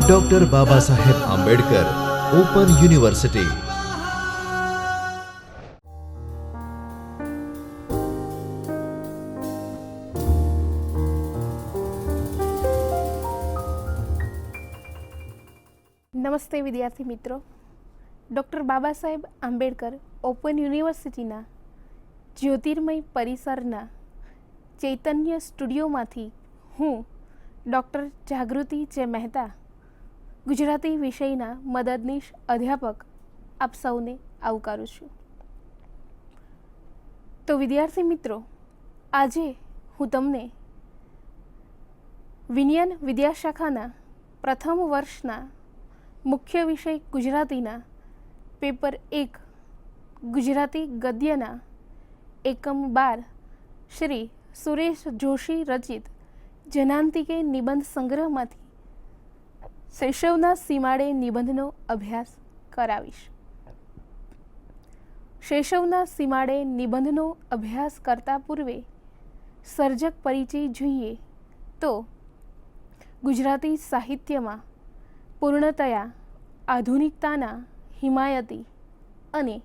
Doctor Baba Saheb Ambedkar open university. નમસ્તે વિદ્યાર્થી મિત્રો, ડૉક્ટર બાબા સાહેબ આંબેડકર ઓપન યુનિવર્સિટીના જ્યોતિર્મય પરિસરના ચૈતન્ય સ્ટુડિયોમાંથી હું ડૉક્ટર જાગૃતિ જે મહેતા, ગુજરાતી વિષયના મદદનીશ અધ્યાપક આપ સૌને આવકારું છું। તો વિદ્યાર્થી મિત્રો, આજે હું તમને વિનયન વિદ્યાશાખાના પ્રથમ વર્ષના મુખ્ય વિષય ગુજરાતીના પેપર 1 ગુજરાતી ગદ્યના એકમ 12 શ્રી સુરેશ જોશી રચિત જનાંતિકે નિબંધ સંગ્રહમાંથી શૈશવના સીમાડે નિબંધનો અભ્યાસ કરાવીશ। શૈશવના સીમાડે નિબંધનો અભ્યાસ કરતા પૂર્વે સર્જક પરિચય જોઈએ તો ગુજરાતી સાહિત્યમાં પૂર્ણતયા આધુનિકતાના હિમાયતી અને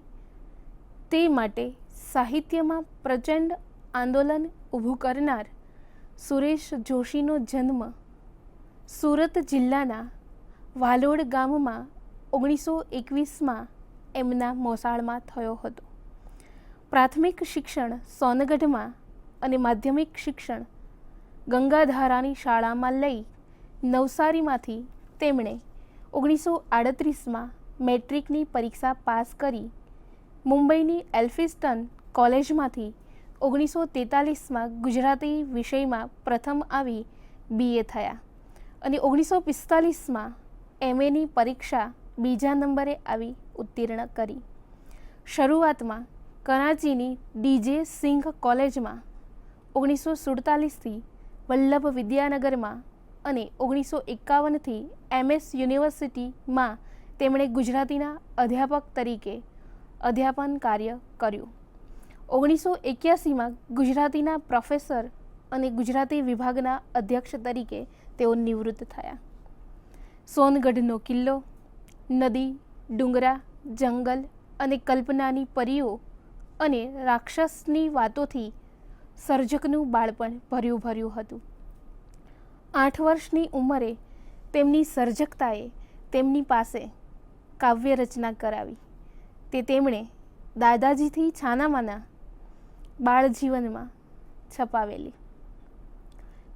તે માટે સાહિત્યમાં પ્રચંડ આંદોલન ઊભું કરનાર સુરેશ જોશીનો જન્મ સુરત જિલ્લાના વાલોડ ગામમાં 1921માં એમના મોસાળમાં થયો હતો। પ્રાથમિક શિક્ષણ સોનગઢમાં અને માધ્યમિક શિક્ષણ ગંગાધારાની શાળામાં લઈ નવસારીમાંથી તેમણે 1938માં મેટ્રિકની પરીક્ષા પાસ કરી મુંબઈની એલ્ફિસ્ટન કોલેજમાંથી 1943માં ગુજરાતી વિષયમાં પ્રથમ આવી BA થયા અને 1945માં MAની પરીક્ષા બીજા નંબરે આવી ઉત્તીર્ણ કરી। શરૂઆતમાં કરાચીની DJ સિંઘ કોલેજમાં 1947થી વલ્લભ વિદ્યાનગરમાં અને 1951થી MS યુનિવર્સિટીમાં તેમણે ગુજરાતીના અધ્યાપક તરીકે અધ્યાપન કાર્ય કર્યું। 1981માં ગુજરાતીના પ્રોફેસર અને ગુજરાતી વિભાગના અધ્યક્ષ તરીકે તેઓ નિવૃત્ત થયા। સોનગઢનો કિલ્લો, નદી, ડુંગરા, જંગલ અને કલ્પનાની પરીઓ અને રાક્ષસની વાતોથી સર્જકનું બાળપણ ભર્યું હતું। 8 વર્ષની ઉંમરે તેમની સર્જકતાએ તેમની પાસે કાવ્ય રચના કરાવી। તે તેમણે દાદાજીથી છાનામાના બાળ જીવનમાં છપાવેલી।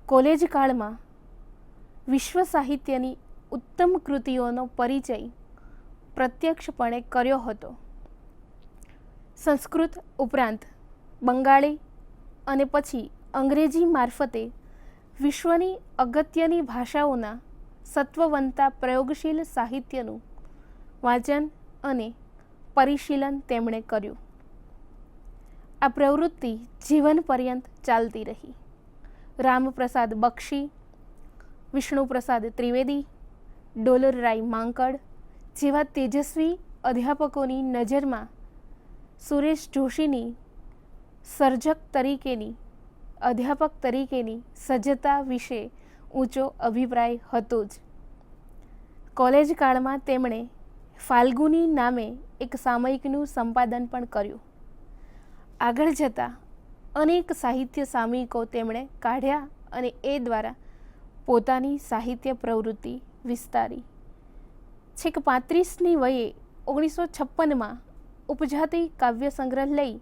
કોલેજ કાળમાં વિશ્વ સાહિત્યની ઉત્તમ કૃતિઓનો પરિચય પ્રત્યક્ષપણે કર્યો હતો। સંસ્કૃત ઉપરાંત બંગાળી અને પછી અંગ્રેજી મારફતે વિશ્વની અગત્યની ભાષાઓના સત્વવંતા પ્રયોગશીલ સાહિત્યનું વાંચન અને પરિશીલન તેમણે કર્યું। આ પ્રવૃત્તિ જીવન પર્યંત ચાલતી રહી। રામપ્રસાદ બક્ષી, વિષ્ણુપ્રસાદ ત્રિવેદી, ડોલરરાય માંકડ જેવા તેજસ્વી અધ્યાપકોની નજરમાં સુરેશ જોશીની સર્જક તરીકેની, અધ્યાપક તરીકેની સજ્જતા વિશે ઊંચો અભિપ્રાય હતો જ। કોલેજ કાળમાં તેમણે ફાલ્ગુની નામે એક સામયિકનું સંપાદન પણ કર્યું। આગળ જતાં અનેક સાહિત્ય સામયિકો તેમણે કાઢ્યા અને એ દ્વારા પોતાની સાહિત્ય પ્રવૃત્તિ વિસ્તારી। છેક 35ની વયે 1956માં ઉપજાતિ કાવ્ય સંગ્રહ લઈ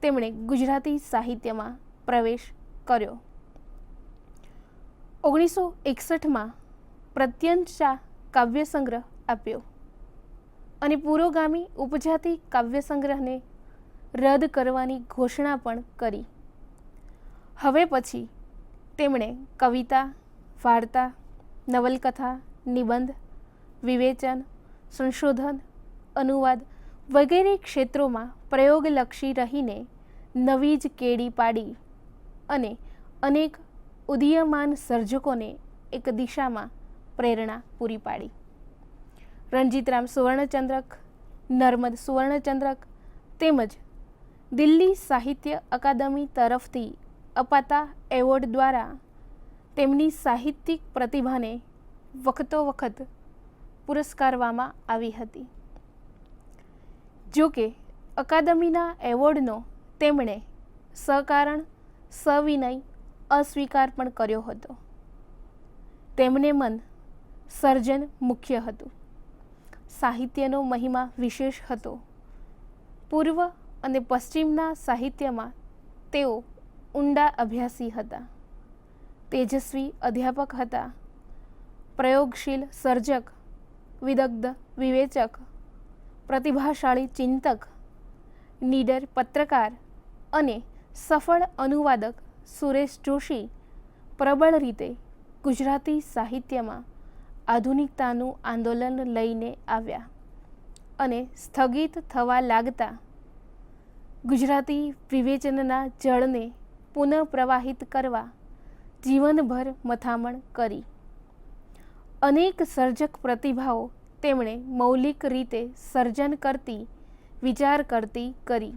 તેમણે ગુજરાતી સાહિત્યમાં પ્રવેશ કર્યો। 1961માં પ્રત્યંચા કાવ્ય સંગ્રહ આપ્યો અને પુરોગામી ઉપજાતિ કાવ્ય સંગ્રહને રદ કરવાની ઘોષણા પણ કરી। હવે પછી તેમણે કવિતા, વાર્તા, નવલકથા, નિબંધ, વિવેચન, સંશોધન, અનુવાદ વગેરે ક્ષેત્રોમાં પ્રયોગલક્ષી રહીને નવી જ કેડી પાડી અને અનેક ઉદીયમાન સર્જકોને એક દિશામાં પ્રેરણા પૂરી પાડી। રણજીતરામ સુવર્ણચંદ્રક, નર્મદ સુવર્ણચંદ્રક તેમજ દિલ્હી સાહિત્ય અકાદમી તરફથી અપાતા એવોર્ડ દ્વારા તેમની સાહિત્યિક પ્રતિભાને વખતોવખત પુરસ્કારવામાં આવી હતી. જો કે અકાદમીના એવોર્ડનો તેમણે સકારણ સવિનય અસ્વીકાર પણ કર્યો હતો. તેમને મન સર્જન મુખ્ય હતું. સાહિત્યનો મહિમા વિશેષ હતો. પૂર્વ અને પશ્ચિમના સાહિત્યમાં તેઓ ઊંડા અભ્યાસી હતા. તેજસ્વી અધ્યાપક હતા. પ્રયોગશીલ સર્જક, વિદગ્ધ વિવેચક, પ્રતિભાશાળી ચિંતક, નીડર પત્રકાર અને સફળ અનુવાદક સુરેશ જોશી પ્રબળ રીતે ગુજરાતી સાહિત્યમાં આધુનિકતાનું આંદોલન લઈને આવ્યા અને સ્થગિત થવા લાગતા ગુજરાતી વિવેચનના જળને પુનઃપ્રવાહિત કરવા જીવનભર મથામણ કરી. અનેક સર્જક પ્રતિભાઓ તેમણે મૌલિક રીતે સર્જન કરતી, વિચાર કરતી કરી.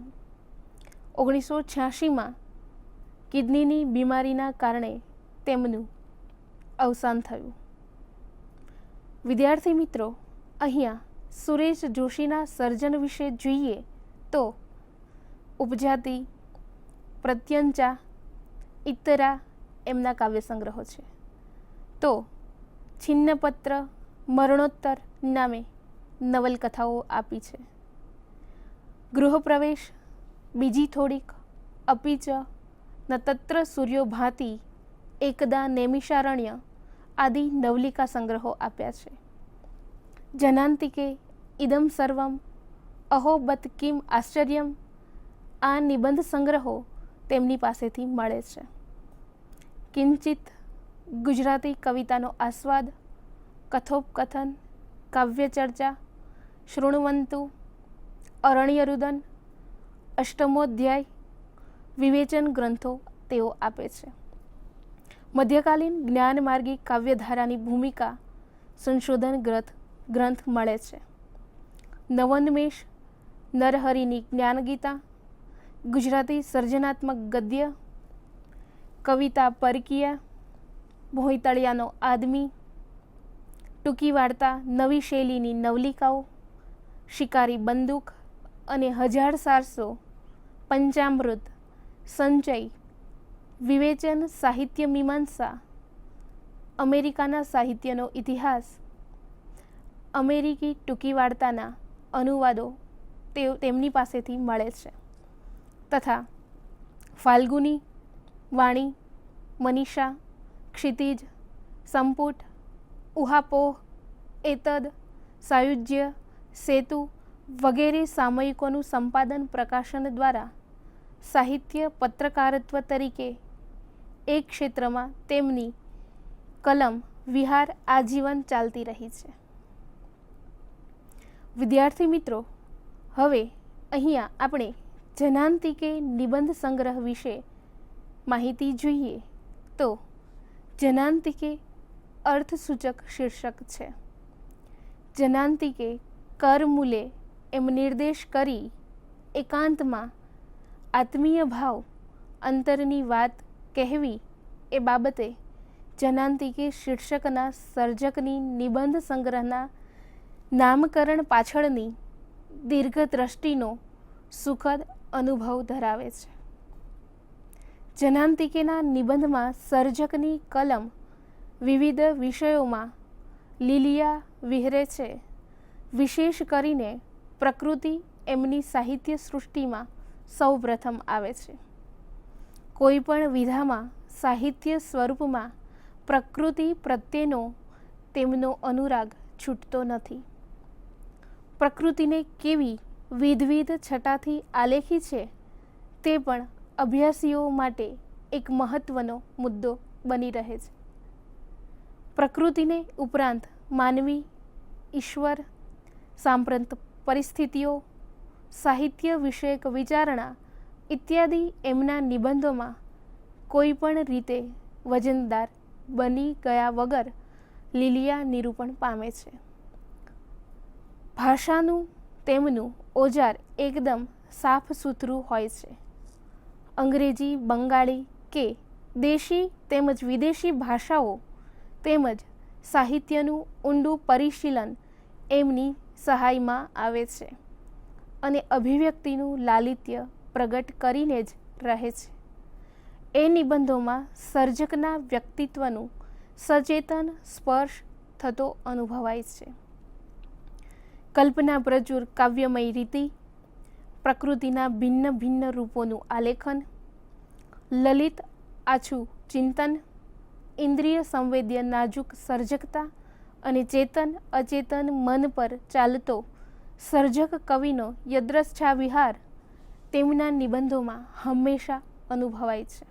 1986માં કિડનીની બીમારીના કારણે તેમનું અવસાન થયું. વિદ્યાર્થી મિત્રો, અહીંયા સુરેશ જોશીના સર્જન વિશે જોઈએ તો ઉપજાતિ, પ્રત્યંચા, ઇતરા એમના કાવ્ય સંગ્રહો છે. તો છિન્નપત્ર, મરણોત્તર નામે નવલકથાઓ આપી છે. ગૃહપ્રવેશ, બીજી થોડીક, અપીચ, ન તત્ર સૂર્યો ભાતિ, એકદા નૈમિષારણ્ય આદિ નવલિકા સંગ્રહો આપ્યા છે. જનાંતિકે, ઇદમ સર્વમ, અહો બત કિમ આશ્ચર્યમ આ નિબંધ સંગ્રહો તેમની પાસેથી મળે છે. કિંચિત, ગુજરાતી કવિતાનો આસ્વાદ, કથોપકથન, કાવ્યચર્ચા, શૃણવંતુ, અરણ્યરુદન, અષ્ટમોધ્યાય, વિવેચન ગ્રંથો તેઓ આપે છે. મધ્યકાલીન જ્ઞાનમાર્ગી કાવ્યધારાની ભૂમિકા સંશોધન ગ્રંથ મળે છે. નવોન્મેષ, નરહરિની જ્ઞાનગીતા, ગુજરાતી સર્જનાત્મક ગદ્ય, કવિતા પરકીયા, ભોંયતળિયાનો આદમી, ટૂંકી વાર્તા નવી શૈલીની નવલિકાઓ, શિકારી બંદૂક અને 1400, પંચામૃત, સંચય, વિવેચન, સાહિત્ય મીમાંસા, અમેરિકાના સાહિત્યનો ઇતિહાસ, અમેરિકી ટૂંકી વાર્તાના અનુવાદો તેમની પાસેથી મળે છે. તથા ફાલ્ગુની, વાણી, મનીષા, ક્ષિતિજ, સંપુટ, ઉહાપોહ, એતદ, સાયુજ્ય, સેતુ વગેરે સામયિકોનું સંપાદન પ્રકાશન દ્વારા સાહિત્ય પત્રકારત્વ તરીકે એક ક્ષેત્રમાં તેમની કલમ વિહાર આજીવન ચાલતી રહી છે. વિદ્યાર્થી મિત્રો, હવે અહીંયા આપણે જનાંતિકે નિબંધ સંગ્રહ વિશે માહિતી જોઈએ તો જનાંતિકે અર્થસૂચક શીર્ષક છે. જનાંતિકે કરમૂલે એમ નિર્દેશ કરી એકાંતમાં આત્મીય ભાવ અંતરની વાત કહેવી એ બાબતે જનાંતિકે શીર્ષકના સર્જકની નિબંધ સંગ્રહના નામકરણ પાછળની દીર્ઘદ્રષ્ટિનો સુખદ અનુભવ ધરાવે છે. જનાંતિકેના નિબંધમાં સર્જકની કલમ વિવિધ વિષયોમાં લીલિયા વિહરે છે. વિશેષ કરીને પ્રકૃતિ એમની સાહિત્ય સૃષ્ટિમાં સૌપ્રથમ આવે છે. કોઈ પણ વિધામાં સાહિત્ય સ્વરૂપમાં પ્રકૃતિ પ્રત્યેનો તેમનો અનુરાગ છૂટતો નથી. પ્રકૃતિને કેવી વિધવિધ છટાથી આલેખી છે તે પણ અભ્યાસીઓ માટે એક મહત્વનો મુદ્દો બની રહે છે. પ્રકૃતિને ઉપરાંત માનવી, ઈશ્વર, સાંપ્રત પરિસ્થિતિઓ, સાહિત્ય વિષયક વિચારણા ઇત્યાદિ એમના નિબંધોમાં કોઈ પણ રીતે વજનદાર બની ગયા વગર લીલિયા નિરૂપણ પામે છે. ભાષાનું તેમનું ઓજાર એકદમ સાફ સુથરું હોય છે. અંગ્રેજી, બંગાળી કે દેશી તેમજ વિદેશી ભાષાઓ તેમજ સાહિત્યનું ઊંડું પરિશીલન એમની સહાયમાં આવે છે અને અભિવ્યક્તિનું લાલિત્ય પ્રગટ કરીને જ રહે છે. એ નિબંધોમાં સર્જકના વ્યક્તિત્વનું સચેતન સ્પર્શ થતો અનુભવાય છે. કલ્પના પ્રચુર કાવ્યમય રીતિ, પ્રકૃતિના ભિન્ન ભિન્ન રૂપોનું આલેખન, લલિત આછું ચિંતન, ઇન્દ્રિય સંવેદ્ય નાજુક સર્જકતા અને ચેતન અચેતન મન પર ચાલતો સર્જક કવિનો યદ્રચ્છા વિહાર તેમના નિબંધોમાં હંમેશા અનુભવાય છે.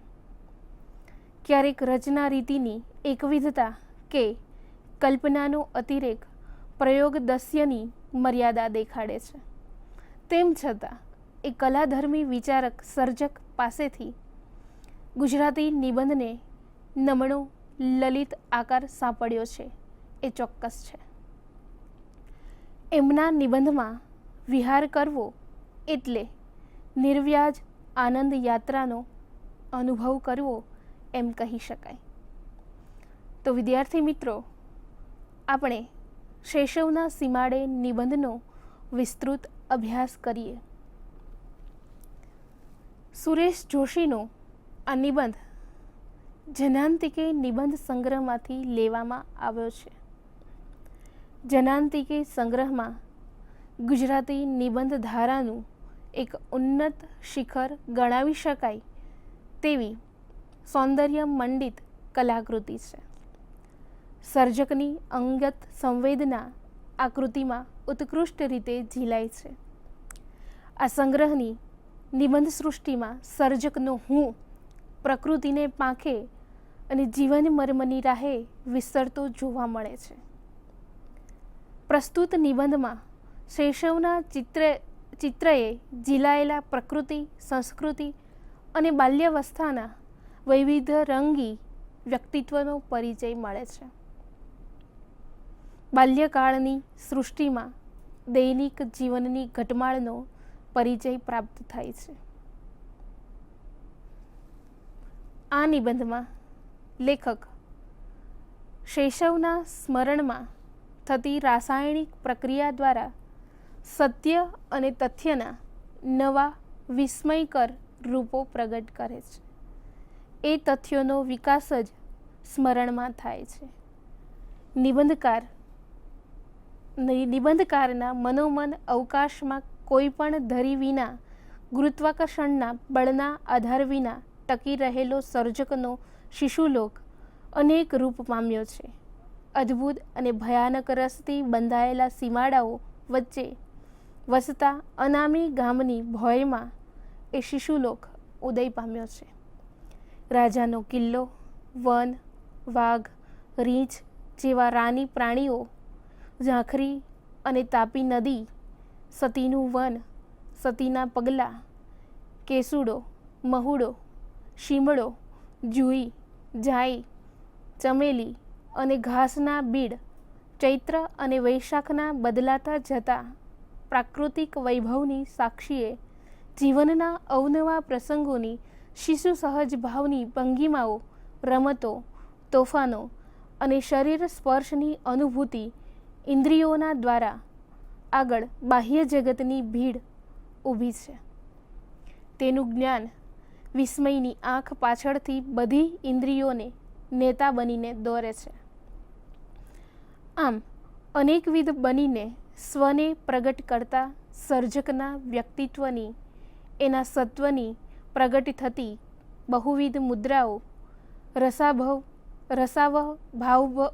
ક્યારેક રચના રીતિની એકવિધતા કે કલ્પનાનો અતિરેક પ્રયોગદસ્યની મર્યાદા દેખાડે છે. તેમ છતાં એ કલાધર્મી વિચારક સર્જક પાસેથી ગુજરાતી નિબંધને નમણો લલિત આકાર સાંપડ્યો છે એ ચોક્કસ છે. એમના નિબંધમાં વિહાર કરવો એટલે નિર્વ્યાજ આનંદ યાત્રાનો અનુભવ કરવો એમ કહી શકાય. તો વિદ્યાર્થી મિત્રો, આપણે શૈશવના સીમાડે નિબંધનો વિસ્તૃત અભ્યાસ કરીએ. સુરેશ જોશીનો આ નિબંધ જનાંતિકે નિબંધ સંગ્રહમાંથી લેવામાં આવ્યો છે. જનાંતિકે સંગ્રહમાં ગુજરાતી નિબંધ ધારાનું એક ઉન્નત શિખર ગણાવી શકાય તેવી સૌંદર્ય મંડિત કલાકૃતિ છે. સર્જકની અંગત સંવેદના આ કૃતિમાં ઉત્કૃષ્ટ રીતે ઝીલાય છે. આ સંગ્રહની નિબંધ સૃષ્ટિમાં સર્જકનો હું પ્રકૃતિને પાંખે અને જીવન મર્મની રાહે વિસ્તરતો જોવા મળે છે. પ્રસ્તુત નિબંધમાં શૈશવના ચિત્રએ ઝીલાયેલા પ્રકૃતિ, સંસ્કૃતિ અને બાલ્યાવસ્થાના વૈવિધ્યરંગી વ્યક્તિત્વનો પરિચય મળે છે. બાલ્યકાળની સૃષ્ટિમાં દૈનિક જીવનની ઘટમાળનો પરિચય પ્રાપ્ત થાય છે. આ નિબંધમાં લેખક શૈશવના સ્મરણમાં થતી રાસાયણિક પ્રક્રિયા દ્વારા સત્ય અને તથ્યના નવા વિસ્મયકર રૂપો પ્રગટ કરે છે. એ તથ્યોનો વિકાસ જ સ્મરણમાં થાય છે. નિબંધકારના મનોમન અવકાશમાં કોઈ પણ ધરી વિના, ગુરુત્વાકર્ષણના બળના આધાર વિના ટકી રહેલો સર્જકનો શિશુલોક અનેક રૂપ પામ્યો છે. અદ્ભુત અને ભયાનક રસથી બંધાયેલા સીમાડાઓ વચ્ચે વસતા અનામી ગામની ભોયમાં એ શિશુલોક ઉદય પામ્યો છે. રાજાનો કિલ્લો, વન, વાઘ, રીંછ જેવા રાની પ્રાણીઓ, ઝાંખરી અને તાપી નદી, સતીનું વન, સતીના પગલાં, કેસુડો, મહુડો, શીમળો, જુઈ, જાઈ, ચમેલી અને ઘાસના બીડ, ચૈત્ર અને વૈશાખના બદલાતા જતા પ્રાકૃતિક વૈભવની સાક્ષીએ જીવનના અવનવા પ્રસંગોની શિશુ સહજ ભાવની ભંગીમાઓ, રમતો, તોફાનો અને શરીર સ્પર્શની અનુભૂતિ ઇન્દ્રિયોના દ્વારા આગળ બાહ્ય જગતની ભીડ ઊભી છે. તેનું જ્ઞાન વિસ્મયની આંખ પાછળથી બધી ઇન્દ્રિયોને નેતા બનીને દોરે છે. આમ અનેકવિધ બનીને સ્વને પ્રગટ કરતા સર્જકના વ્યક્તિત્વની, એના સત્વની પ્રગટ થતી બહુવિધ મુદ્રાઓ રસાવહ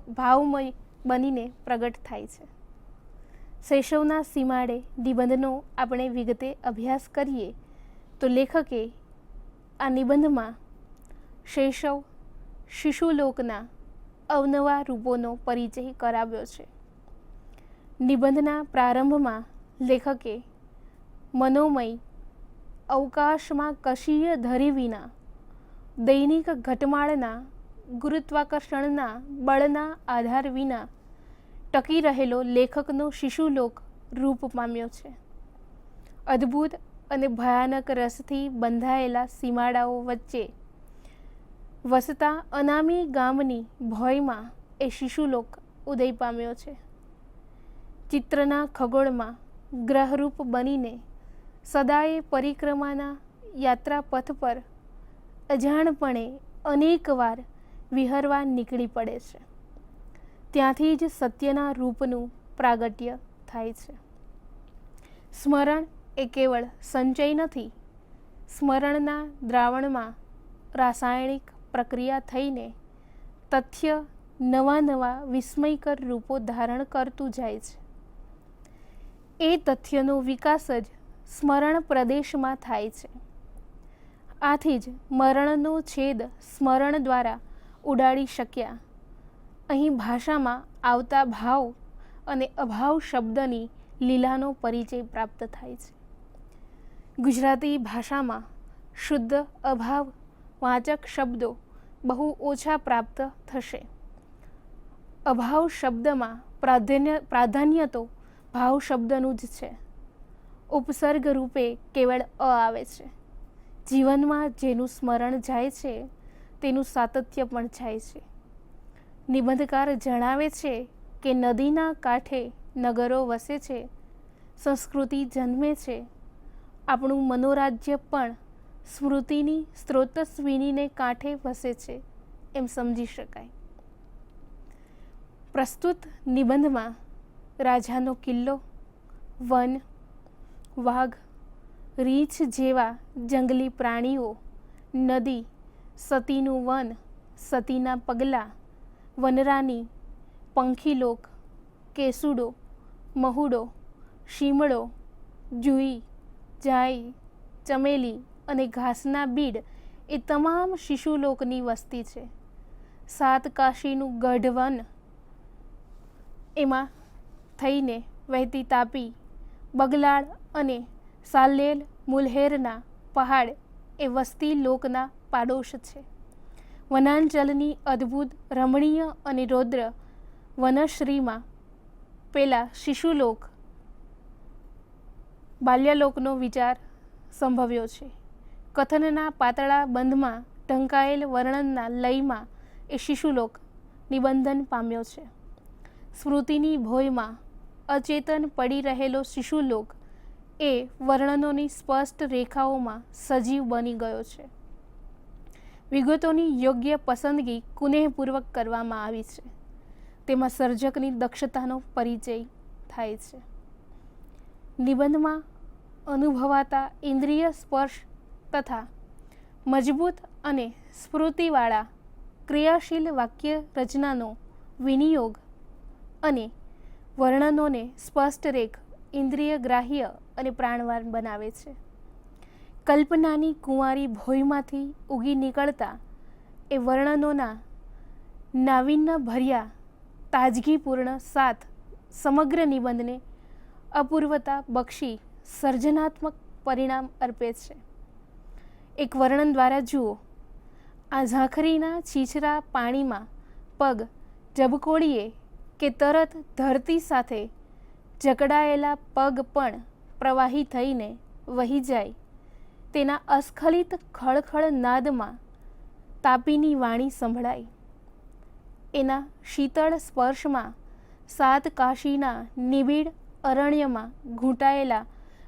ભાવમય બનીને પ્રગટ થાય છે. શૈશવના સીમાડે નિબંધનો આપણે વિગતે અભ્યાસ કરીએ તો લેખકે આ નિબંધમાં શૈશવ શિશુલોકના અવનવા રૂપોનો પરિચય કરાવ્યો છે. નિબંધના પ્રારંભમાં લેખકે મનોમય અવકાશમાં કશીય ધરી વિના દૈનિક ઘટમાળના ગુરુત્વાકર્ષણના બળના આધાર વિના ટકી રહેલો લેખકનો શિશુલોક રૂપ પામ્યો છે. અદ્ભુત અને ભયાનક રસથી બંધાયેલા સીમાડાઓ વચ્ચે વસતા અનામી ગામની ભોયમાં એ શિશુલોક ઉદય પામ્યો છે. ચિત્રના ખગોળમાં ગ્રહરૂપ બનીને સદાય પરિક્રમાના યાત્રા પથ પર અજાણપણે અનેકવાર વિહરવા નીકળી પડે છે. ત્યાંથી જ સત્યના રૂપનું પ્રાગટ્ય થાય છે. સ્મરણ એ કેવળ સંચય નથી. સ્મરણના દ્રાવણમાં રાસાયણિક પ્રક્રિયા થઈને તથ્ય નવા નવા વિસ્મયકર રૂપો ધારણ કરતું જાય છે. એ તથ્યનો વિકાસ જ સ્મરણ પ્રદેશમાં થાય છે. આથી જ મરણનો છેદ સ્મરણ દ્વારા ઉડાડી શક્યા. અહીં ભાષામાં આવતા ભાવ અને અભાવ શબ્દની લીલાનો પરિચય પ્રાપ્ત થાય છે. ગુજરાતી ભાષામાં શુદ્ધ અભાવ વાચક શબ્દો બહુ ઓછા પ્રાપ્ત થશે. અભાવ શબ્દમાં પ્રાધાન્ય તો ભાવ શબ્દનું જ છે. ઉપસર્ગ રૂપે કેવળ અ આવે છે. જીવનમાં જેનું સ્મરણ જાય છે તેનું સાતત્ય પણ જાય છે. નિબંધકાર જણાવે છે કે નદીના કાંઠે નગરો વસે છે, સંસ્કૃતિ જન્મે છે. આપણું મનોરાજ્ય પણ સ્મૃતિની સ્ત્રોતસ્વિનીને કાંઠે વસે છે એમ સમજી શકાય. પ્રસ્તુત નિબંધમાં રાજાનો કિલ્લો, વન, વાઘ, રીંછ જેવા જંગલી પ્રાણીઓ, નદી, સતીનું વન, સતીના પગલાં, વનરાની, પંખીલોક, કેસુડો, મહુડો, શીમળો, જુઈ, જાઈ, ચમેલી અને ઘાસના બીડ એ તમામ શિશુલોકની વસ્તી છે. સાત કાશીનું ગઢ વન, એમાં થઈને વહેતી તાપી, બગલાડ અને સાલેલ મુલહેરના પહાડ એ વસ્તી લોકના પાડોશ છે. વનાંચલની અદ્ભુત રમણીય અને રૌદ્ર વનશ્રીમાં પેલા શિશુલોક બાલ્યલોકનો વિચાર સંભવ્યો છે. કથનના પાતળા બંધમાં ઢંકાયેલ વર્ણનના લયમાં એ શિશુલોક નિબંધન પામ્યો છે. સ્મૃતિની ભોયમાં અચેતન પડી રહેલો શિશુલોક એ વર્ણનોની સ્પષ્ટ રેખાઓમાં સજીવ બની ગયો છે. વિગતોની યોગ્ય પસંદગી કુનેહપૂર્વક કરવામાં આવી છે. તેમાં સર્જકની દક્ષતાનો પરિચય થાય છે. નિબંધમાં અનુભવાતા ઇન્દ્રિય સ્પર્શ તથા મજબૂત અને સ્ફૂર્તિવાળા ક્રિયાશીલ વાક્ય રચનાનો વિનિયોગ અને વર્ણનોને સ્પષ્ટ રેખ ઇન્દ્રિય ગ્રાહ્ય અને પ્રાણવાન બનાવે છે. કલ્પનાની કુંવારી ભોયમાંથી ઉગી નીકળતા એ વર્ણનોના નાવીન્ય ભર્યા તાજગીપૂર્ણ સાથ સમગ્ર નિબંધને અપૂર્વતા બક્ષી સર્જનાત્મક પરિણામ અર્પે છે. એક વર્ણન દ્વારા જુઓ. આ ઝાંખરીના છીછરા પાણીમાં પગ ઝબકોળીએ કે તરત ધરતી સાથે જકડાયેલા પગ પણ પ્રવાહી થઈને વહી જાય તેના અસ્ખલિત ખળખળ નાદમાં તાપીની વાણી સંભળાય. એના શીતળ સ્પર્શમાં સાત કાશીના નિબિડ અરણ્યમાં ઘૂંટાયેલા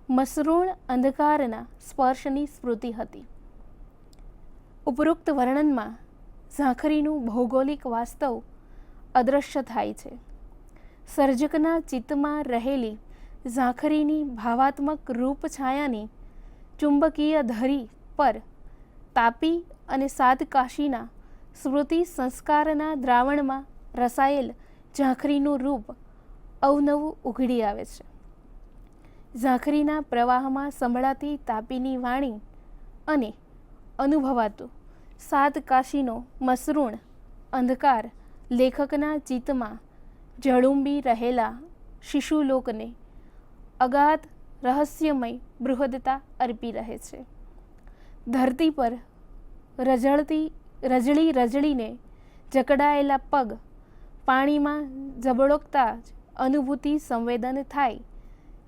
મસરૂણ અંધકારના સ્પર્શની સ્મૃતિ હતી. ઉપરોક્ત વર્ણનમાં ઝાંખરીનું ભૌગોલિક વાસ્તવ અદૃશ્ય થાય છે. સર્જકના ચિત્તમાં રહેલી ઝાંખરીની ભાવાત્મક રૂપ છાયાની ચુંબકીય ધરી પર તાપી અને સાત કાશીના સ્મૃતિ સંસ્કારના દ્રાવણમાં રસાયેલ ઝાંખરીનું રૂપ અવનવું ઉઘડી આવે છે. ઝાંખરીના પ્રવાહમાં સંભળાતી તાપીની વાણી અને અનુભવાતો સાત કાશીનો મસરૂણ અંધકાર લેખકના ચિત્તમાં ઝળુંબી રહેલા શિશુલોકને અગાધ રહસ્યમય બૃહદતા અર્પી રહે છે. ધરતી પર રજળીને જકડાયેલા પગ પાણીમાં ઝબડોકતા જ અનુભૂતિ સંવેદન થાય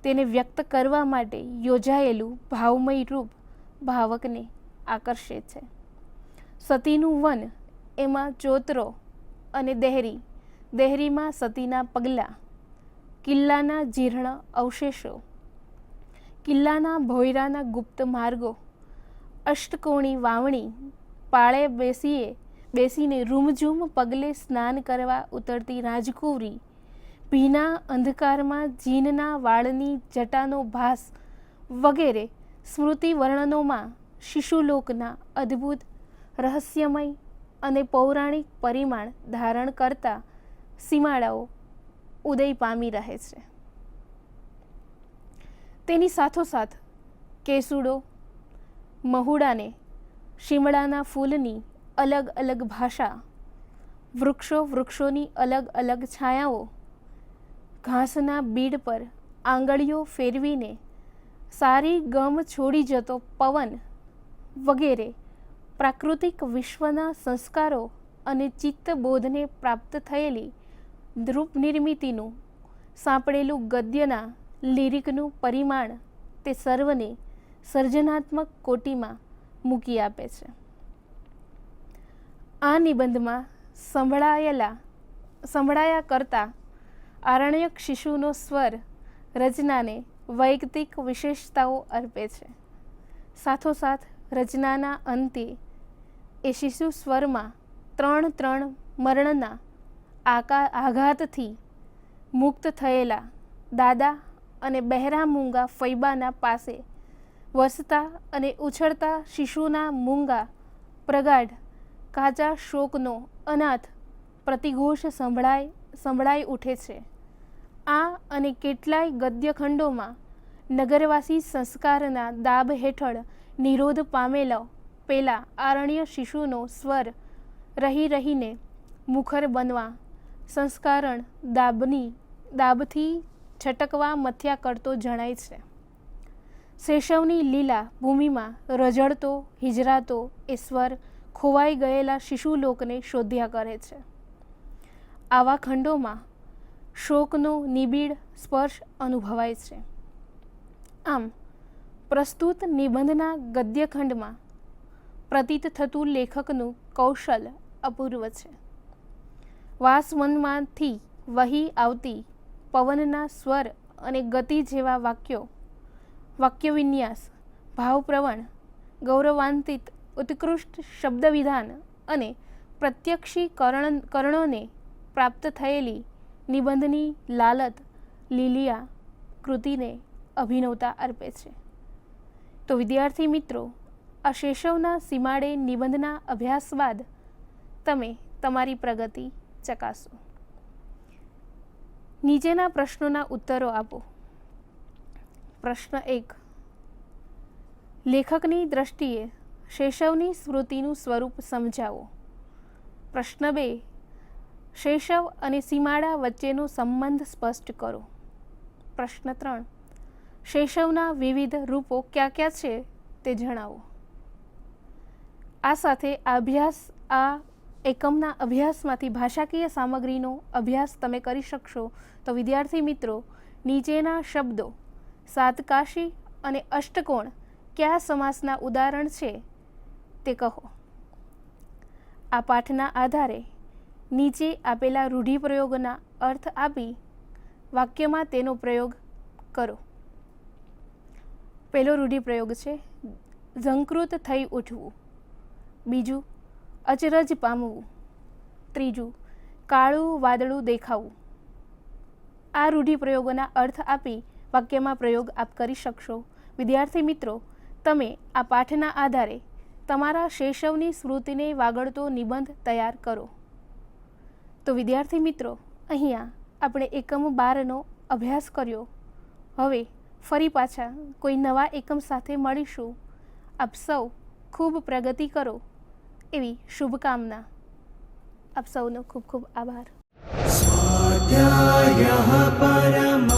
તેને વ્યક્ત કરવા માટે યોજાયેલું ભાવમય રૂપ ભાવકને આકર્ષે છે. સતીનું વન એમાં ચોતરો અને દેહરી, દેહરીમાં સતીના પગલાં, કિલ્લાના જીર્ણ અવશેષો, કિલ્લાના ભોયરાના ગુપ્ત માર્ગો, અષ્ટકોણી વાવણી, પાળે બેસીને રૂમઝૂમ પગલે સ્નાન કરવા ઉતરતી રાજકુંવરી, ભીના અંધકારમાં જીનના વાળની જટાનો ભાસ વગેરે સ્મૃતિ વર્ણનોમાં શિશુલોકના અદ્ભુત રહસ્યમય અને પૌરાણિક પરિમાણ ધારણ કરતા સીમાડાઓ ઉદય પામી રહે છે. તેની સાથોસાથ કેસુડો, મહુડાને શિમળાના ફૂલની અલગ અલગ ભાષા, વૃક્ષોની અલગ અલગ છાયાઓ, ઘાસના બીડ પર આંગળીઓ ફેરવીને સારી ગમ છોડી જતો પવન વગેરે પ્રાકૃતિક વિશ્વના સંસ્કારો અને ચિત્તબોધને પ્રાપ્ત થયેલી દ્રુપ નિર્મિતિનું સાંપડેલું ગદ્યના લિરિકનું પરિમાણ તે સર્વને સર્જનાત્મક કોટીમાં મૂકી આપે છે. આ નિબંધમાં સંભળાયા કરતા આરણ્યક શિશુનો સ્વર રચનાને વૈયક્તિક વિશેષતાઓ અર્પે છે. સાથોસાથ રચનાના અંતે એ શિશુ સ્વરમાં ત્રણ મરણના આઘાતથી મુક્ત થયેલા દાદા અને બહેરા મૂંગા ફૈબાના પાસે વસતા અને ઉછળતા શિશુના મૂંગા પ્રગાઢ કાચા શોકનો અનાથ પ્રતિઘોષ સંભળાઈ ઉઠે છે. આ અને કેટલાય ગદ્યખંડોમાં નગરવાસી સંસ્કારના દાબ હેઠળ નિરોધ પામેલો પેલા આરણ્ય શિશુનો સ્વર રહીને મુખર બનવા સંસ્કારણ દાબથી છટકવા મથ્યા કરતો જણાય છે. શૈશવની લીલા ભૂમિમાં રઝળતો હિજરાતો એ સ્વર ખોવાઈ ગયેલા શિશુલોકને શોધ્યા કરે છે. આવા ખંડોમાં શોકનો નિબિડ સ્પર્શ અનુભવાય છે. આમ પ્રસ્તુત નિબંધના ગદ્યખંડમાં પ્રતીત થતું લેખકનું કૌશલ અપૂર્વ છે. વાસવનમાંથી વહી આવતી પવનના સ્વર અને ગતિ જેવા વાક્ય વિન્યાસ, ભાવપ્રવણ, ગૌરવાન્વિત ઉત્કૃષ્ટ શબ્દવિધાન અને પ્રત્યક્ષીકરણોને પ્રાપ્ત થયેલી નિબંધની લાલત લીલિયા કૃતિને અભિનવતા અર્પે છે. તો વિદ્યાર્થી મિત્રો, આ શૈશવના સીમાડે નિબંધના અભ્યાસ બાદ તમે તમારી પ્રગતિ ચકાસો. નીચેના પ્રશ્નોના ઉત્તરો આપો. પ્રશ્ન 1. લેખકની દ્રષ્ટિએ શૈશવની સ્મૃતિનું સ્વરૂપ સમજાવો. પ્રશ્ન 2. શૈશવ અને સીમાડા વચ્ચેનો સંબંધ સ્પષ્ટ કરો. પ્રશ્ન 3. શૈશવના વિવિધ રૂપો કયા કયા છે તે જણાવો. આ સાથે આ એકમના અભ્યાસમાંથી ભાષાકીય સામગ્રીનો અભ્યાસ તમે કરી શકશો. તો વિદ્યાર્થી મિત્રો, નીચેના શબ્દો સાતકાશી અને અષ્ટકોણ કયા સમાસના ઉદાહરણ છે તે કહો. આ પાઠના આધારે નીચે આપેલા રૂઢિપ્રયોગોના અર્થ આપી વાક્યમાં તેનો પ્રયોગ કરો. પહેલો રૂઢિપ્રયોગ છે ઝંકૃત થઈ ઉઠવું. બીજું, અચરજ પામવું. ત્રીજું, કાળું વાદળું દેખાવું. આ રૂઢિપ્રયોગોના અર્થ આપી વાક્યમાં પ્રયોગ આપ કરી શકશો. વિદ્યાર્થી મિત્રો, તમે આ પાઠના આધારે તમારા શૈશવની સ્મૃતિને વાગડતો નિબંધ તૈયાર કરો. તો વિદ્યાર્થી મિત્રો, અહીંયા આપણે એકમ 12નો અભ્યાસ કર્યો. હવે ફરી પાછા કોઈ નવા એકમ સાથે મળીશું. આપ સૌ ખૂબ પ્રગતિ કરો એવી શુભકામના. આપ સૌનો ખૂબ ખૂબ આભાર. સ્વાધ્યાયઃ પરમઃ